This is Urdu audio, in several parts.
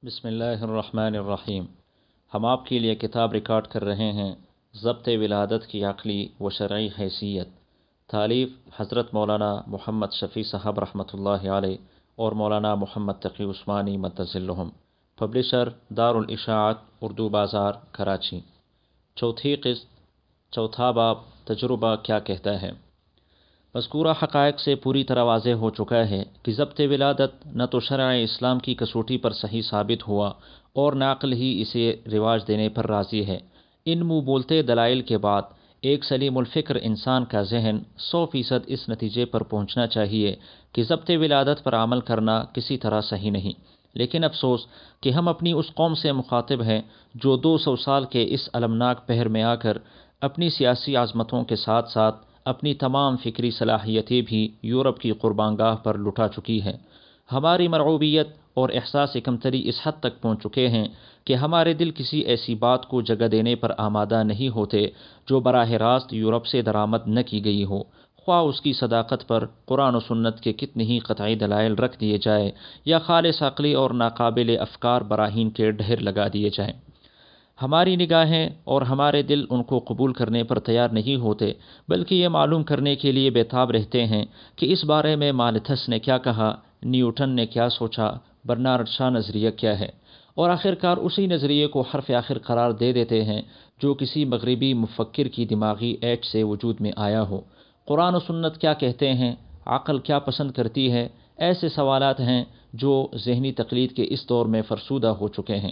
بسم اللہ الرحمن الرحیم۔ ہم آپ کے لیے کتاب ریکارڈ کر رہے ہیں ضبط ولادت کی عقلی و شرعی حیثیت، تالیف حضرت مولانا محمد شفیع صاحب رحمۃ اللہ علیہ اور مولانا محمد تقی عثمانی مدظلہم، پبلشر دارالاشاعت اردو بازار کراچی۔ چوتھی قسط، چوتھا باب، تجربہ کیا کہتا ہے۔ مذکورہ حقائق سے پوری طرح واضح ہو چکا ہے کہ ضبط ولادت نہ تو شرع اسلام کی کسوٹی پر صحیح ثابت ہوا اور نہ عقل ہی اسے رواج دینے پر راضی ہے۔ ان منہ بولتے دلائل کے بعد ایک سلیم الفکر انسان کا ذہن 100% اس نتیجے پر پہنچنا چاہیے کہ ضبط ولادت پر عمل کرنا کسی طرح صحیح نہیں۔ لیکن افسوس کہ ہم اپنی اس قوم سے مخاطب ہیں جو 200 سال کے اس المناک پہر میں آ کر اپنی سیاسی عظمتوں کے ساتھ ساتھ اپنی تمام فکری صلاحیتیں بھی یورپ کی قربان گاہ پر لٹا چکی ہے۔ ہماری مرعوبیت اور احساس کمتری اس حد تک پہنچ چکے ہیں کہ ہمارے دل کسی ایسی بات کو جگہ دینے پر آمادہ نہیں ہوتے جو براہ راست یورپ سے درآمد نہ کی گئی ہو، خواہ اس کی صداقت پر قرآن و سنت کے کتنے ہی قطعی دلائل رکھ دیے جائے یا خالص عقلی اور ناقابل افکار براہین کے ڈھیر لگا دیے جائیں۔ ہماری نگاہیں اور ہمارے دل ان کو قبول کرنے پر تیار نہیں ہوتے، بلکہ یہ معلوم کرنے کے لیے بےتاب رہتے ہیں کہ اس بارے میں مالتھس نے کیا کہا، نیوٹن نے کیا سوچا، برنارڈ شاہ نظریہ کیا ہے، اور آخرکار اسی نظریے کو حرف آخر قرار دے دیتے ہیں جو کسی مغربی مفکر کی دماغی ایچ سے وجود میں آیا ہو۔ قرآن و سنت کیا کہتے ہیں، عقل کیا پسند کرتی ہے، ایسے سوالات ہیں جو ذہنی تقلید کے اس دور میں فرسودہ ہو چکے ہیں۔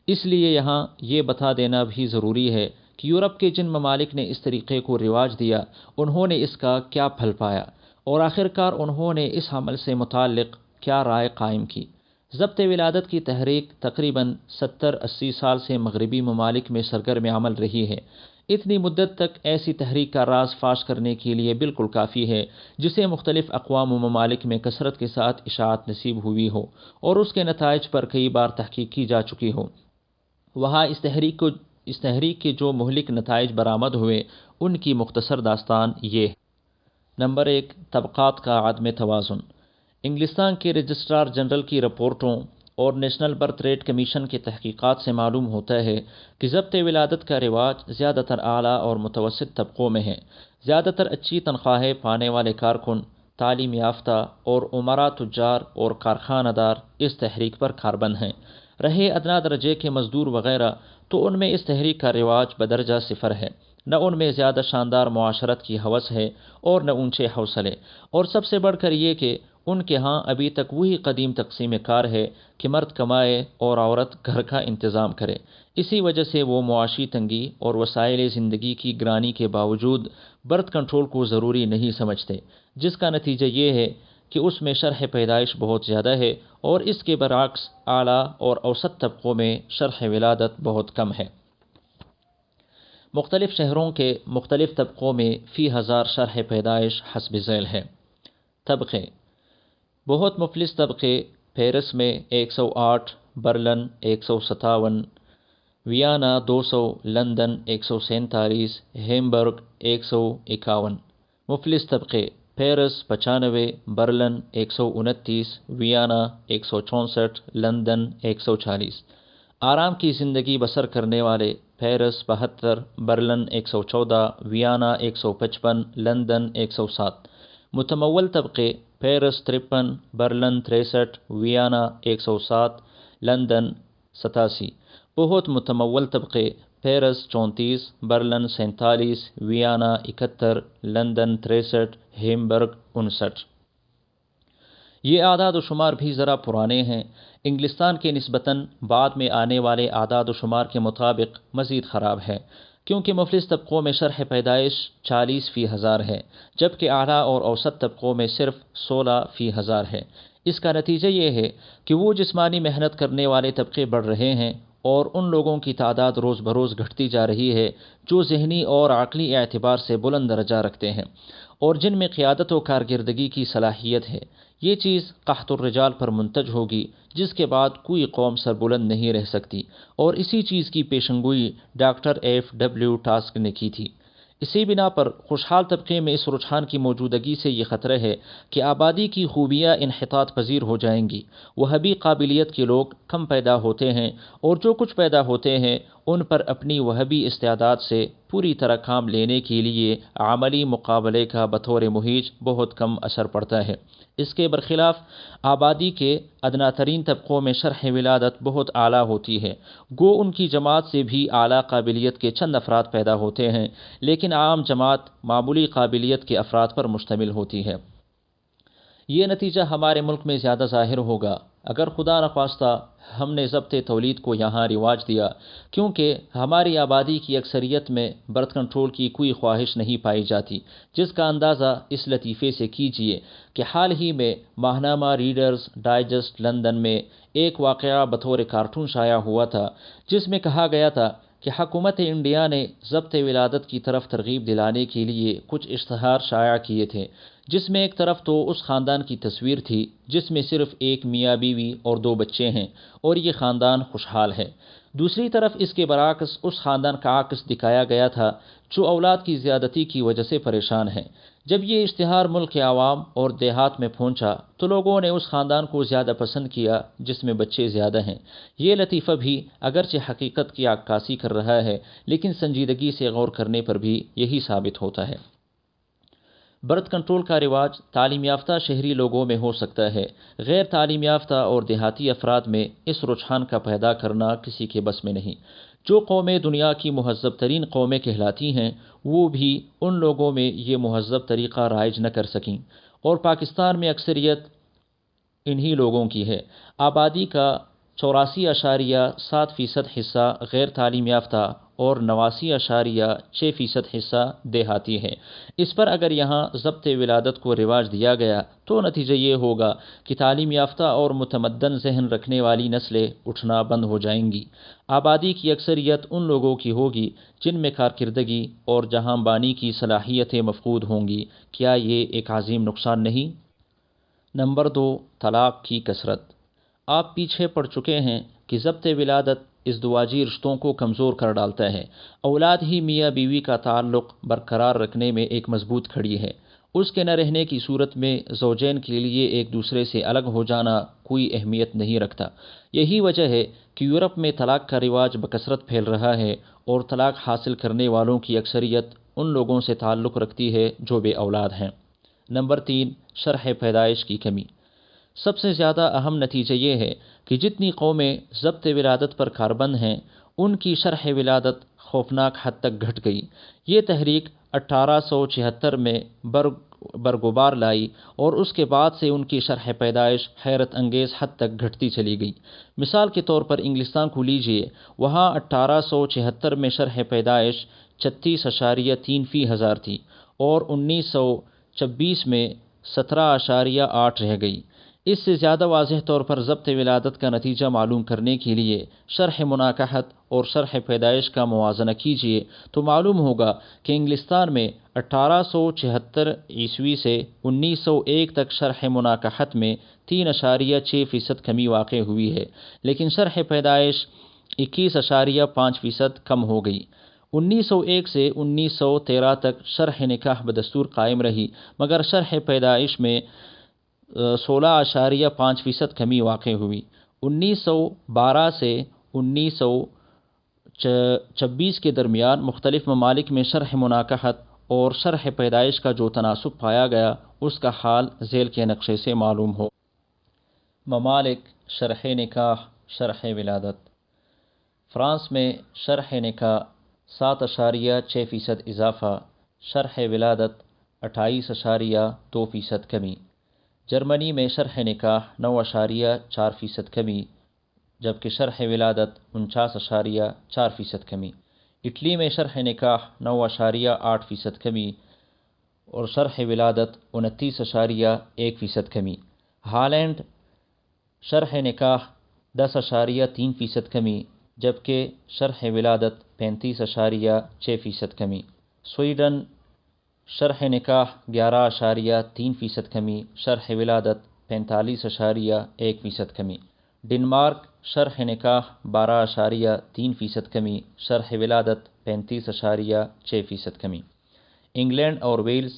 اس لیے یہاں یہ بتا دینا بھی ضروری ہے کہ یورپ کے جن ممالک نے اس طریقے کو رواج دیا، انہوں نے اس کا کیا پھل پایا، اور آخرکار انہوں نے اس عمل سے متعلق کیا رائے قائم کی۔ ضبط ولادت کی تحریک تقریباً 70-80 سال سے مغربی ممالک میں سرگرم عمل رہی ہے۔ اتنی مدت تک ایسی تحریک کا راز فاش کرنے کے لیے بالکل کافی ہے جسے مختلف اقوام و ممالک میں کثرت کے ساتھ اشاعت نصیب ہوئی ہو اور اس کے نتائج پر کئی بار تحقیق کی جا چکی ہو۔ وہاں اس تحریک کے جو مہلک نتائج برآمد ہوئے ان کی مختصر داستان یہ ہے۔ نمبر 1، طبقات کا عدم توازن۔ انگلستان کے رجسٹرار جنرل کی رپورٹوں اور نیشنل برتھ ریٹ کمیشن کی تحقیقات سے معلوم ہوتا ہے کہ ضبط ولادت کا رواج زیادہ تر اعلیٰ اور متوسط طبقوں میں ہے۔ زیادہ تر اچھی تنخواہیں پانے والے کارکن، تعلیم یافتہ اور امراء، تجار اور کارخانہ دار اس تحریک پر کاربند ہیں۔ رہے ادنا درجے کے مزدور وغیرہ تو ان میں اس تحریک کا رواج بدرجہ صفر ہے۔ نہ ان میں زیادہ شاندار معاشرت کی ہوس ہے اور نہ اونچے حوصلے، اور سب سے بڑھ کر یہ کہ ان کے ہاں ابھی تک وہی قدیم تقسیم کار ہے کہ مرد کمائے اور عورت گھر کا انتظام کرے۔ اسی وجہ سے وہ معاشی تنگی اور وسائل زندگی کی گرانی کے باوجود برتھ کنٹرول کو ضروری نہیں سمجھتے، جس کا نتیجہ یہ ہے کہ اس میں شرح پیدائش بہت زیادہ ہے، اور اس کے برعکس اعلیٰ اور اوسط طبقوں میں شرح ولادت بہت کم ہے۔ مختلف شہروں کے مختلف طبقوں میں فی ہزار شرح پیدائش حسب ذیل ہے۔ طبقے: بہت مفلس طبقے: پیرس میں 108، برلن 157، ویانا 200، لندن 147، ہیمبرگ 151۔ مفلس طبقے: پیرس 95، برلن 129، ویانا 164، لندن 140۔ آرام کی زندگی بسر کرنے والے: پیرس 72، برلن 114، ویانا 155، لندن 107۔ متمول طبقے: پیرس 53، برلن 63، ویانا 107، لندن 87۔ بہت متمول طبقے: Paris 34، Berlin 47، Vienna 71، London 63، Hamburg 59۔ یہ اعداد و شمار بھی ذرا پرانے ہیں۔ انگلستان کے نسبتاً بعد میں آنے والے اعداد و شمار کے مطابق مزید خراب ہے، کیونکہ مفلس طبقوں میں شرح پیدائش 40 فی ہزار ہے، جبکہ اعلیٰ اور اوسط طبقوں میں صرف 16 فی ہزار ہے۔ اس کا نتیجہ یہ ہے کہ وہ جسمانی محنت کرنے والے طبقے بڑھ رہے ہیں اور ان لوگوں کی تعداد روز بروز گھٹتی جا رہی ہے جو ذہنی اور عقلی اعتبار سے بلند درجہ رکھتے ہیں اور جن میں قیادت و کارکردگی کی صلاحیت ہے۔ یہ چیز قحط الرجال پر منتج ہوگی، جس کے بعد کوئی قوم سربلند نہیں رہ سکتی، اور اسی چیز کی پیشنگوئی ڈاکٹر ایف ڈبلیو ٹاسک نے کی تھی۔ اسی بنا پر خوشحال طبقے میں اس رجحان کی موجودگی سے یہ خطرہ ہے کہ آبادی کی خوبیاں انحطاط پذیر ہو جائیں گی، وہابی قابلیت کے لوگ کم پیدا ہوتے ہیں، اور جو کچھ پیدا ہوتے ہیں ان پر اپنی وہابی استعداد سے پوری طرح کام لینے کے لیے عملی مقابلے کا بطور مہیج بہت کم اثر پڑتا ہے۔ اس کے برخلاف آبادی کے ادنا ترین طبقوں میں شرح ولادت بہت اعلیٰ ہوتی ہے، گو ان کی جماعت سے بھی اعلیٰ قابلیت کے چند افراد پیدا ہوتے ہیں، لیکن عام جماعت معمولی قابلیت کے افراد پر مشتمل ہوتی ہے۔ یہ نتیجہ ہمارے ملک میں زیادہ ظاہر ہوگا اگر خدا نخواستہ ہم نے ضبط تولید کو یہاں رواج دیا، کیونکہ ہماری آبادی کی اکثریت میں برتھ کنٹرول کی کوئی خواہش نہیں پائی جاتی، جس کا اندازہ اس لطیفے سے کیجئے کہ حال ہی میں ماہنامہ ریڈرز ڈائجسٹ لندن میں ایک واقعہ بطور کارٹون شائع ہوا تھا، جس میں کہا گیا تھا کہ حکومت انڈیا نے ضبط ولادت کی طرف ترغیب دلانے کے لیے کچھ اشتہار شائع کیے تھے، جس میں ایک طرف تو اس خاندان کی تصویر تھی جس میں صرف ایک میاں بیوی اور 2 بچے ہیں اور یہ خاندان خوشحال ہے، دوسری طرف اس کے برعکس اس خاندان کا عکس دکھایا گیا تھا جو اولاد کی زیادتی کی وجہ سے پریشان ہے۔ جب یہ اشتہار ملک کے عوام اور دیہات میں پہنچا تو لوگوں نے اس خاندان کو زیادہ پسند کیا جس میں بچے زیادہ ہیں۔ یہ لطیفہ بھی اگرچہ حقیقت کی عکاسی کر رہا ہے، لیکن سنجیدگی سے غور کرنے پر بھی یہی ثابت ہوتا ہے۔ برتھ کنٹرول کا رواج تعلیم یافتہ شہری لوگوں میں ہو سکتا ہے، غیر تعلیم یافتہ اور دیہاتی افراد میں اس رجحان کا پیدا کرنا کسی کے بس میں نہیں۔ جو قومیں دنیا کی مہذب ترین قومیں کہلاتی ہیں وہ بھی ان لوگوں میں یہ مہذب طریقہ رائج نہ کر سکیں، اور پاکستان میں اکثریت انہی لوگوں کی ہے۔ آبادی کا 84.7% حصہ غیر تعلیم یافتہ اور 89.6% حصہ دیہاتی ہے۔ اس پر اگر یہاں ضبط ولادت کو رواج دیا گیا تو نتیجہ یہ ہوگا کہ تعلیم یافتہ اور متمدن ذہن رکھنے والی نسلیں اٹھنا بند ہو جائیں گی۔ آبادی کی اکثریت ان لوگوں کی ہوگی جن میں کارکردگی اور جہاں بانی کی صلاحیتیں مفقود ہوں گی۔ کیا یہ ایک عظیم نقصان نہیں؟ نمبر 2، طلاق کی کثرت۔ آپ پیچھے پڑ چکے ہیں کہ ضبط ولادت ازدواجی رشتوں کو کمزور کر ڈالتا ہے۔ اولاد ہی میاں بیوی کا تعلق برقرار رکھنے میں ایک مضبوط کھڑی ہے۔ اس کے نہ رہنے کی صورت میں زوجین کے لیے ایک دوسرے سے الگ ہو جانا کوئی اہمیت نہیں رکھتا۔ یہی وجہ ہے کہ یورپ میں طلاق کا رواج بکثرت پھیل رہا ہے اور طلاق حاصل کرنے والوں کی اکثریت ان لوگوں سے تعلق رکھتی ہے جو بے اولاد ہیں۔ نمبر 3، شرح پیدائش کی کمی۔ سب سے زیادہ اہم نتیجہ یہ ہے کہ جتنی قومیں ضبط ولادت پر کاربند ہیں ان کی شرح ولادت خوفناک حد تک گھٹ گئی۔ یہ تحریک 1876 میں برگزار لائی اور اس کے بعد سے ان کی شرح پیدائش حیرت انگیز حد تک گھٹتی چلی گئی۔ مثال کے طور پر انگلستان کو لیجئے، وہاں 1876 میں شرح پیدائش 36.3 فی ہزار تھی اور 1926 میں 17.8 رہ گئی۔ اس سے زیادہ واضح طور پر ضبط ولادت کا نتیجہ معلوم کرنے کے لیے شرح مناکحت اور شرح پیدائش کا موازنہ کیجئے تو معلوم ہوگا کہ انگلستان میں 1876 سے 1901 تک شرح مناکحت میں 3.6% کمی واقع ہوئی ہے، لیکن شرح پیدائش 21.5% کم ہو گئی۔ 1901 سے 1913 تک شرح نکاح بدستور قائم رہی، مگر شرح پیدائش میں 16.5% کمی واقع ہوئی۔ 1912 سے 1926 کے درمیان مختلف ممالک میں شرح مناکحت اور شرح پیدائش کا جو تناسب پایا گیا اس کا حال ذیل کے نقشے سے معلوم ہو۔ ممالک شرح نکاح، شرح ولادت۔ فرانس میں شرح نکاح 7.6% اضافہ، شرح ولادت 28.2% کمی۔ جرمنی میں شرح نکاح 9.4% کمی جبکہ شرح ولادت 49.4% کمی۔ اٹلی میں شرح نکاح 9.8% کمی اور شرح ولادت 29.1% کمی۔ ہالینڈ شرح نکاح 10.3% کمی جبکہ شرح ولادت 35.6% کمی۔ سویڈن شرح نکاح 11.3% کمی، شرح ولادت 45.1% کمی۔ ڈنمارک شرح نکاح 12.3% کمی، شرح ولادت 35.6% کمی۔ انگلینڈ اور ویلز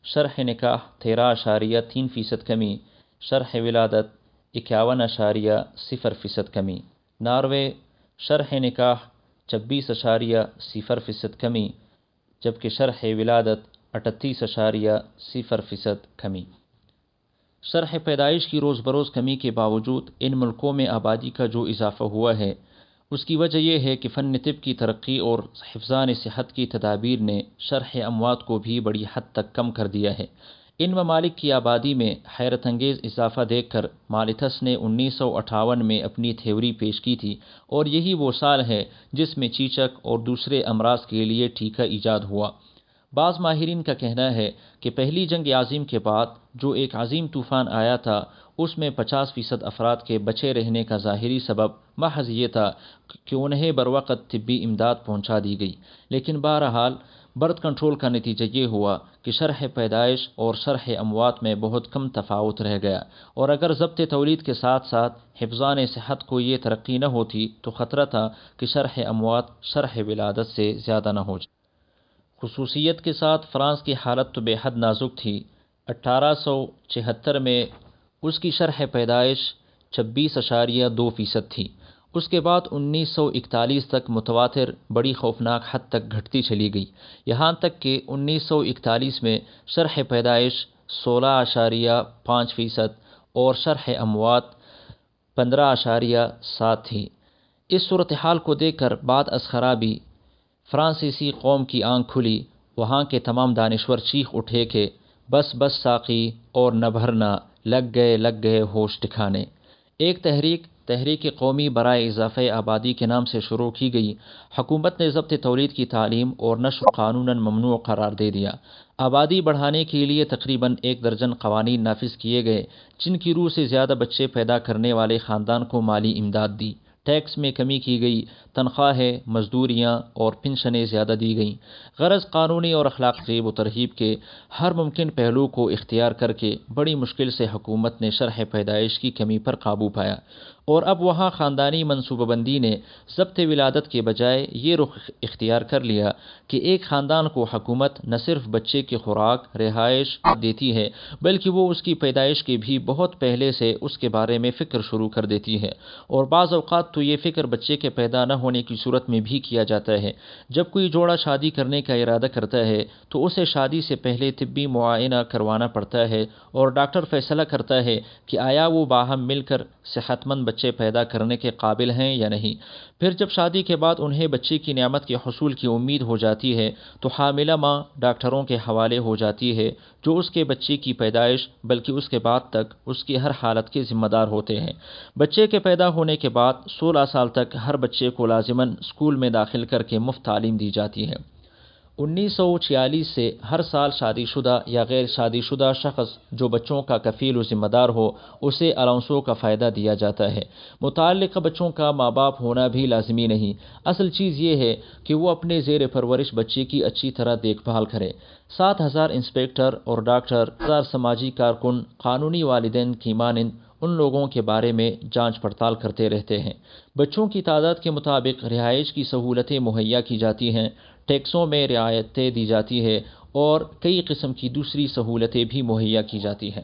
شرح نکاح 13.3% کمی، شرح ولادت 51.0% کمی۔ ناروے شرح نکاح 26.0% کمی، جبکہ شرح ولادت 38.0% کمی۔ شرح پیدائش کی روز بروز کمی کے باوجود ان ملکوں میں آبادی کا جو اضافہ ہوا ہے، اس کی وجہ یہ ہے کہ فن طب کی ترقی اور حفظان صحت کی تدابیر نے شرح اموات کو بھی بڑی حد تک کم کر دیا ہے۔ ان ممالک کی آبادی میں حیرت انگیز اضافہ دیکھ کر مالتھس نے 1958 میں اپنی تھیوری پیش کی تھی، اور یہی وہ سال ہے جس میں چیچک اور دوسرے امراض کے لیے ٹیکہ ایجاد ہوا۔ بعض ماہرین کا کہنا ہے کہ پہلی جنگ عظیم کے بعد جو ایک عظیم طوفان آیا تھا، اس میں 50% افراد کے بچے رہنے کا ظاہری سبب محض یہ تھا کہ انہیں بروقت طبی امداد پہنچا دی گئی، لیکن بہرحال برتھ کنٹرول کا نتیجہ یہ ہوا کہ شرح پیدائش اور شرح اموات میں بہت کم تفاوت رہ گیا، اور اگر ضبط تولید کے ساتھ ساتھ حفظان صحت کو یہ ترقی نہ ہوتی تو خطرہ تھا کہ شرح اموات شرح ولادت سے زیادہ نہ ہو جائے۔ خصوصیت کے ساتھ فرانس کی حالت تو بے حد نازک تھی۔ 1876 میں اس کی شرح پیدائش 26.2% تھی۔ اس کے بعد 1941 تک متواتر بڑی خوفناک حد تک گھٹتی چلی گئی، یہاں تک کہ 1941 میں شرح پیدائش 16.5% اور شرح اموات 15.7 تھی۔ اس صورتحال کو دیکھ کر بعد از خرابی فرانسیسی قوم کی آنکھ کھلی۔ وہاں کے تمام دانشور چیخ اٹھے کہ بس بس ساقی اور نہ بھرنا، لگ گئے ہوش ٹھکانے۔ ایک تحریک قومی برائے اضافہ آبادی کے نام سے شروع کی گئی۔ حکومت نے ضبط تولید کی تعلیم اور نشر قانوناً ممنوع قرار دے دیا۔ آبادی بڑھانے کے لیے تقریباً 1 درجن قوانین نافذ کیے گئے، جن کی روح سے زیادہ بچے پیدا کرنے والے خاندان کو مالی امداد دی۔ ٹیکس میں کمی کی گئی، تنخواہیں، مزدوریاں اور پنشنیں زیادہ دی گئیں۔ غرض قانونی اور اخلاقی ترغیب و ترہیب کے ہر ممکن پہلو کو اختیار کر کے بڑی مشکل سے حکومت نے شرح پیدائش کی کمی پر قابو پایا، اور اب وہاں خاندانی منصوبہ بندی نے ضبط ولادت کے بجائے یہ رخ اختیار کر لیا کہ ایک خاندان کو حکومت نہ صرف بچے کی خوراک، رہائش دیتی ہے، بلکہ وہ اس کی پیدائش کے بھی بہت پہلے سے اس کے بارے میں فکر شروع کر دیتی ہے، اور بعض اوقات تو یہ فکر بچے کے پیدا نہ ہونے کی صورت میں بھی کیا جاتا ہے۔ جب کوئی جوڑا شادی کرنے کا ارادہ کرتا ہے تو اسے شادی سے پہلے طبی معائنہ کروانا پڑتا ہے، اور ڈاکٹر فیصلہ کرتا ہے کہ آیا وہ باہم مل کر صحت مند بچے پیدا کرنے کے قابل ہیں یا نہیں۔ پھر جب شادی کے بعد انہیں بچے کی نعمت کے حصول کی امید ہو جاتی ہے تو حاملہ ماں ڈاکٹروں کے حوالے ہو جاتی ہے، جو اس کے بچے کی پیدائش بلکہ اس کے بعد تک اس کی ہر حالت کے ذمہ دار ہوتے ہیں۔ بچے کے پیدا ہونے کے بعد 16 سال تک ہر بچے کو لازماً اسکول میں داخل کر کے مفت تعلیم دی جاتی ہے۔ 1946 سے ہر سال شادی شدہ یا غیر شادی شدہ شخص جو بچوں کا کفیل و ذمہ دار ہو اسے الاؤنسوں کا فائدہ دیا جاتا ہے۔ متعلقہ بچوں کا ماں باپ ہونا بھی لازمی نہیں، اصل چیز یہ ہے کہ وہ اپنے زیر پرورش بچے کی اچھی طرح دیکھ بھال کرے۔ 7,000 انسپیکٹر اور ڈاکٹر، 1,000 سماجی کارکن قانونی والدین کی مانند ان لوگوں کے بارے میں جانچ پڑتال کرتے رہتے ہیں۔ بچوں کی تعداد کے مطابق رہائش کی سہولتیں مہیا کی جاتی ہیں، ٹیکسوں میں رعایتیں دی جاتی ہے، اور کئی قسم کی دوسری سہولتیں بھی مہیا کی جاتی ہیں۔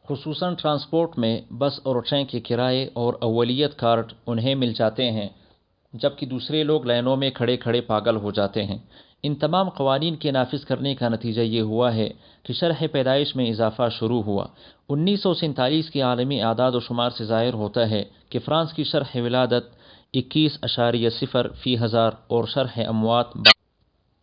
خصوصاً ٹرانسپورٹ میں بس اور ٹرین کے کرائے اور اولیت کارڈ انہیں مل جاتے ہیں، جبکہ دوسرے لوگ لائنوں میں کھڑے کھڑے پاگل ہو جاتے ہیں۔ ان تمام قوانین کے نافذ کرنے کا نتیجہ یہ ہوا ہے کہ شرح پیدائش میں اضافہ شروع ہوا۔ 1947 کے عالمی اعداد و شمار سے ظاہر ہوتا ہے کہ فرانس کی شرح ولادت 21.0 فی ہزار اور شرح اموات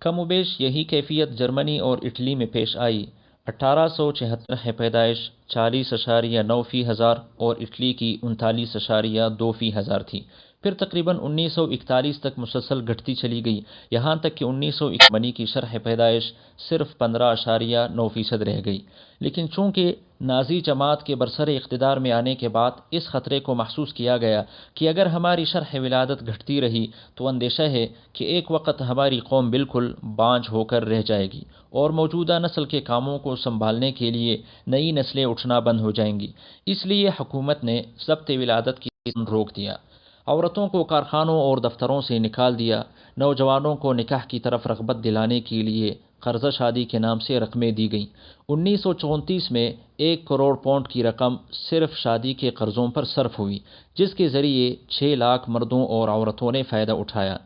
کم و بیش یہی کیفیت جرمنی اور اٹلی میں پیش آئی۔ 1876 پیدائش 40.9 فی ہزار اور اٹلی کی 39.2 فی ہزار تھی۔ پھر تقریباً 1941 تک مسلسل گھٹتی چلی گئی، یہاں تک کہ 1951 کی شرح پیدائش صرف 15.9% رہ گئی۔ لیکن چونکہ نازی جماعت کے برسر اقتدار میں آنے کے بعد اس خطرے کو محسوس کیا گیا کہ اگر ہماری شرح ولادت گھٹتی رہی تو اندیشہ ہے کہ ایک وقت ہماری قوم بالکل بانجھ ہو کر رہ جائے گی، اور موجودہ نسل کے کاموں کو سنبھالنے کے لیے نئی نسلیں اٹھنا بند ہو جائیں گی۔ اس لیے حکومت نے ضبط ولادت کی روک دیا، عورتوں کو کارخانوں اور دفتروں سے نکال دیا، نوجوانوں کو نکاح کی طرف رغبت دلانے کے لیے قرضہ شادی کے نام سے رقمیں دی گئیں۔ 1934 میں 1 کروڑ پاؤنڈ کی رقم صرف شادی کے قرضوں پر صرف ہوئی، جس کے ذریعے 6 لاکھ مردوں اور عورتوں نے فائدہ اٹھایا۔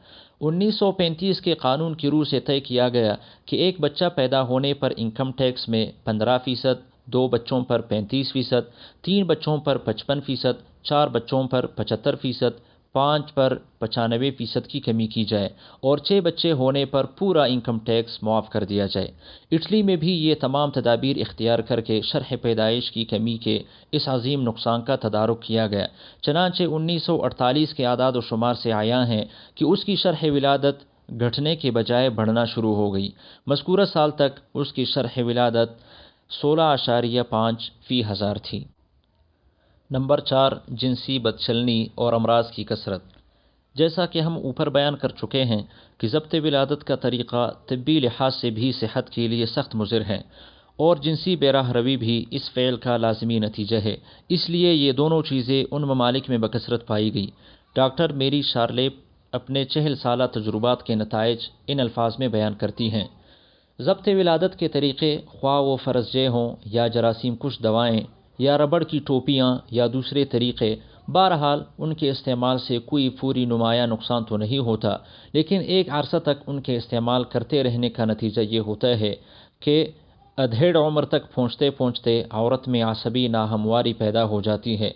1935 کے قانون کی روح سے طے کیا گیا کہ ایک بچہ پیدا ہونے پر انکم ٹیکس میں 15%، 2 بچوں پر 35%، 3 بچوں پر 55%، 4 بچوں پر 75%، 5 پر 95% کی کمی کی جائے اور 6 بچے ہونے پر پورا انکم ٹیکس معاف کر دیا جائے۔ اٹلی میں بھی یہ تمام تدابیر اختیار کر کے شرح پیدائش کی کمی کے اس عظیم نقصان کا تدارک کیا گیا۔ چنانچہ 1948 کے اعداد و شمار سے عیاں ہے کہ اس کی شرح ولادت گھٹنے کے بجائے بڑھنا شروع ہو گئی۔ مذکورہ سال تک اس کی شرح ولادت 16.5 فی ہزار تھی۔ نمبر 4، جنسی بدچلنی اور امراض کی کثرت۔ جیسا کہ ہم اوپر بیان کر چکے ہیں کہ ضبط ولادت کا طریقہ طبی لحاظ سے بھی صحت کے لیے سخت مضر ہے اور جنسی بے راہ روی بھی اس فعل کا لازمی نتیجہ ہے۔ اس لیے یہ دونوں چیزیں ان ممالک میں بکثرت پائی گئی۔ ڈاکٹر میری شارلیپ اپنے 40 سالہ تجربات کے نتائج ان الفاظ میں بیان کرتی ہیں۔ ضبط ولادت کے طریقے، خواہ وہ فرض ہوں یا جراثیم کش دوائیں یا ربڑ کی ٹوپیاں یا دوسرے طریقے، بہرحال ان کے استعمال سے کوئی فوری نمایاں نقصان تو نہیں ہوتا، لیکن ایک عرصہ تک ان کے استعمال کرتے رہنے کا نتیجہ یہ ہوتا ہے کہ ادھیڑ عمر تک پہنچتے پہنچتے عورت میں عصبی ناہمواری پیدا ہو جاتی ہے۔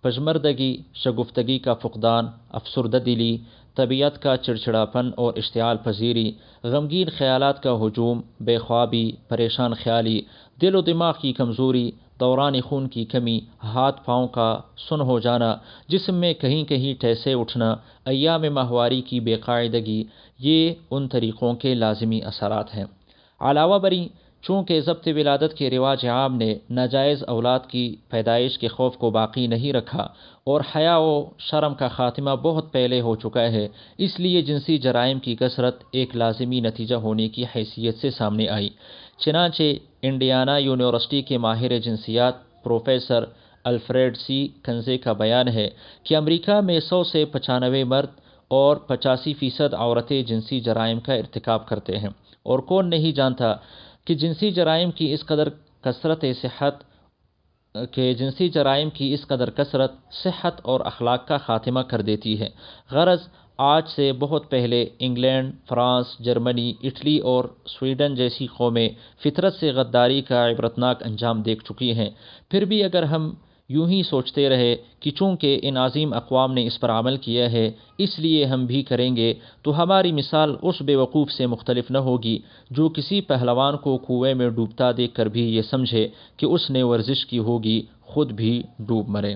پژمردگی، شگفتگی کا فقدان، افسردہ دلی، طبیعت کا چڑچڑاپن اور اشتعال پذیری، غمگین خیالات کا ہجوم، بے خوابی، پریشان خیالی، دل و دماغ کی کمزوری، دوران خون کی کمی، ہاتھ پاؤں کا سن ہو جانا، جسم میں کہیں کہیں ٹھیسے اٹھنا، ایام ماہواری کی بے قاعدگی، یہ ان طریقوں کے لازمی اثرات ہیں۔ علاوہ بری، چونکہ ضبط ولادت کے رواج عام نے ناجائز اولاد کی پیدائش کے خوف کو باقی نہیں رکھا اور حیا و شرم کا خاتمہ بہت پہلے ہو چکا ہے، اس لیے جنسی جرائم کی کثرت ایک لازمی نتیجہ ہونے کی حیثیت سے سامنے آئی۔ چنانچہ انڈیانا یونیورسٹی کے ماہر جنسیات پروفیسر الفریڈ سی کنزے کا بیان ہے کہ امریکہ میں 100 سے 95 مرد اور 85% عورتیں جنسی جرائم کا ارتکاب کرتے ہیں، اور کون نہیں جانتا کہ جنسی جرائم کی اس قدر کثرت صحت اور اخلاق کا خاتمہ کر دیتی ہے۔ غرض آج سے بہت پہلے انگلینڈ، فرانس، جرمنی، اٹلی اور سویڈن جیسی قومیں فطرت سے غداری کا عبرتناک انجام دیکھ چکی ہیں۔ پھر بھی اگر ہم یوں ہی سوچتے رہے کہ چونکہ ان عظیم اقوام نے اس پر عمل کیا ہے اس لیے ہم بھی کریں گے، تو ہماری مثال اس بے وقوف سے مختلف نہ ہوگی جو کسی پہلوان کو کنویں میں ڈوبتا دیکھ کر بھی یہ سمجھے کہ اس نے ورزش کی ہوگی، خود بھی ڈوب مرے۔